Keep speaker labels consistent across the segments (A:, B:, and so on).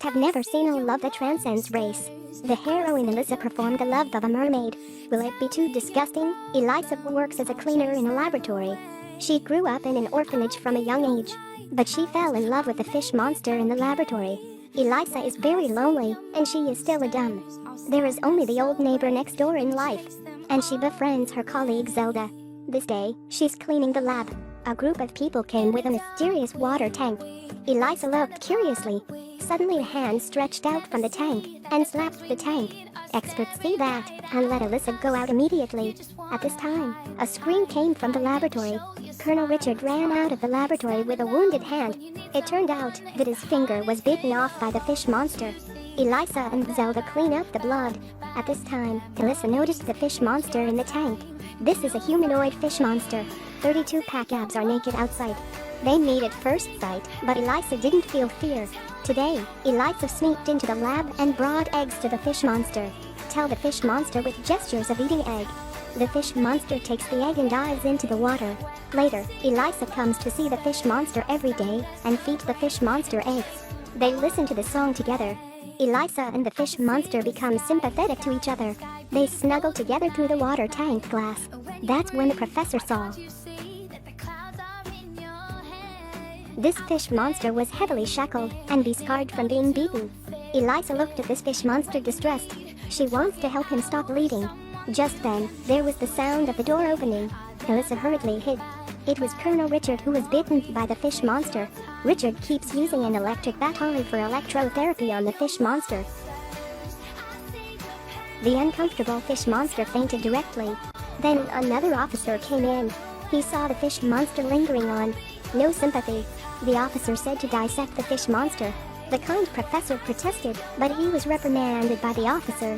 A: Have never seen a love that transcends race. The heroine Elisa performed the love of a mermaid. Will it be too disgusting? Elisa works as a cleaner in a laboratory. She grew up in an orphanage from a young age, but she fell in love with the fish monster in the laboratory. Elisa is very lonely, and she is still a dumb. There is only the old neighbor next door in life, and she befriends her colleague Zelda. This day, she's cleaning the lab. A group of people came with a mysterious water tank. Elisa looked curiously. Suddenly a hand stretched out from the tank and slapped the tank. Experts see that and let Elisa go out immediately. At this time, a scream came from the laboratory. Colonel Richard ran out of the laboratory with a wounded hand. It turned out that his finger was bitten off by the fish monster. Elisa and Zelda clean up the blood. At this time, Elisa noticed the fish monster in the tank. This is a humanoid fish monster. 32 pack abs are naked outside. They meet at first sight, but Elisa didn't feel fear. Today, Elisa sneaked into the lab and brought eggs to the fish monster. Tell the fish monster with gestures of eating egg. The fish monster takes the egg and dives into the water. Later, Elisa comes to see the fish monster every day and feeds the fish monster eggs. They listen to the song together. Elisa and the fish monster become sympathetic to each other. They snuggle together through the water tank glass. That's when the professor saw. This fish monster was heavily shackled and scarred from being beaten. Elisa looked at this fish monster distressed. She wants to help him stop bleeding. Just then, there was the sound of the door opening. Elisa hurriedly hid. It was Colonel Richard who was bitten by the fish monster. Richard keeps using an electric battery for electrotherapy on the fish monster. The uncomfortable fish monster fainted directly. Then another officer came in. He saw the fish monster lingering on. No sympathy. The officer said to dissect the fish monster. The kind professor protested, but he was reprimanded by the officer.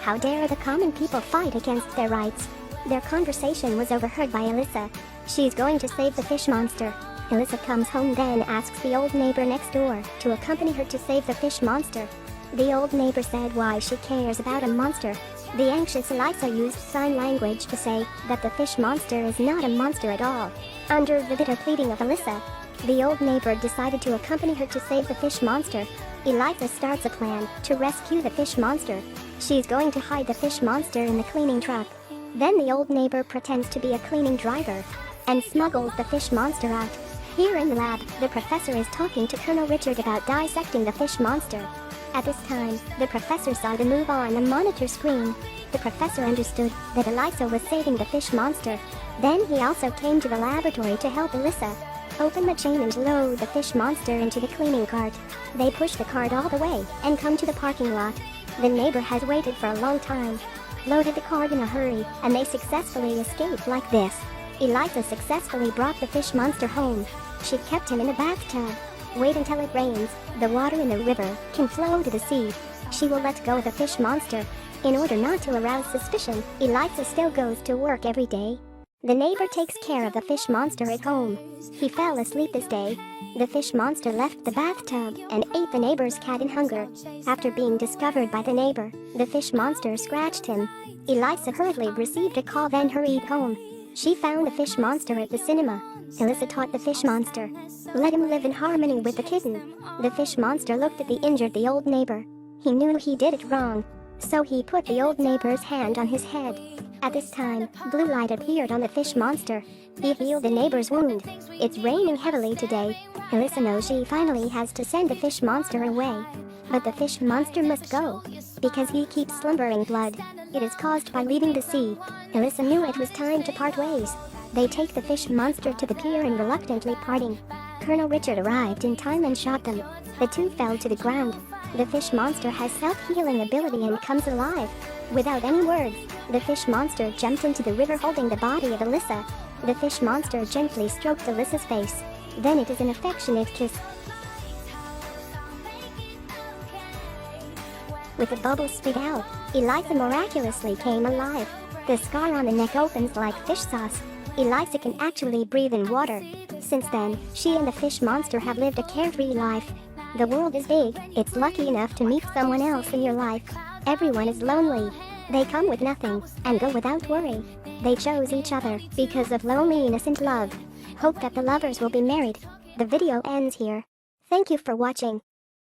A: How dare the common people fight against their rights? Their conversation was overheard by Elisa. She's going to save the fish monster. Elisa comes home then asks the old neighbor next door to accompany her to save the fish monster. The old neighbor said why she cares about a monster. The anxious Elisa used sign language to say that the fish monster is not a monster at all. Under the bitter pleading of Elisa, the old neighbor decided to accompany her to save the fish monster. Elisa starts a plan to rescue the fish monster. She's going to hide the fish monster in the cleaning truck. Then the old neighbor pretends to be a cleaning driver and smuggles the fish monster out. Here in the lab, the professor is talking to Colonel Richard about dissecting the fish monster. At this time, the professor saw the move on the monitor screen. The professor understood that Elisa was saving the fish monster. Then he also came to the laboratory to help Elisa open the chain and load the fish monster into the cleaning cart. They push the cart all the way and come to the parking lot. The neighbor has waited for a long time, loaded the cart in a hurry, and they successfully escaped like this. Elisa successfully brought the fish monster home. She kept him in a bathtub. Wait until it rains. The water in the river can flow to the sea. She will let go of the fish monster. In order not to arouse suspicion, Elisa still goes to work every day. The neighbor takes care of the fish monster at home. He fell asleep this day. The fish monster left the bathtub and ate the neighbor's cat in hunger. After being discovered by the neighbor, the fish monster scratched him. Elisa hurriedly received a call then hurried home. She found the fish monster at the cinema. Elisa taught the fish monster. Let him live in harmony with the kitten. The fish monster looked at the old neighbor. He knew he did it wrong, so he put the old neighbor's hand on his head. At this time, blue light appeared on the fish monster. He healed the neighbor's wound. It's raining heavily today. Elisa knows she finally has to send the fish monster away. But the fish monster must go, because he keeps slumbering blood. It is caused by leaving the sea. Elisa knew it was time to part ways. They take the fish monster to the pier and reluctantly parting. Colonel Richard arrived in time and shot them. The two fell to the ground. The fish monster has self-healing ability and comes alive. Without any words, the fish monster jumped into the river holding the body of Elisa. The fish monster gently stroked Elisa's face. Then it is an affectionate kiss. With the bubbles spit out, Elisa miraculously came alive. The scar on the neck opens like fish sauce. Elisa can actually breathe in water. Since then, she and the fish monster have lived a carefree life. The world is big. It's lucky enough to meet someone else in your life. Everyone is lonely. They come with nothing and go without worry. They chose each other because of loneliness and love. Hope that the lovers will be married. The video ends here. Thank you for watching.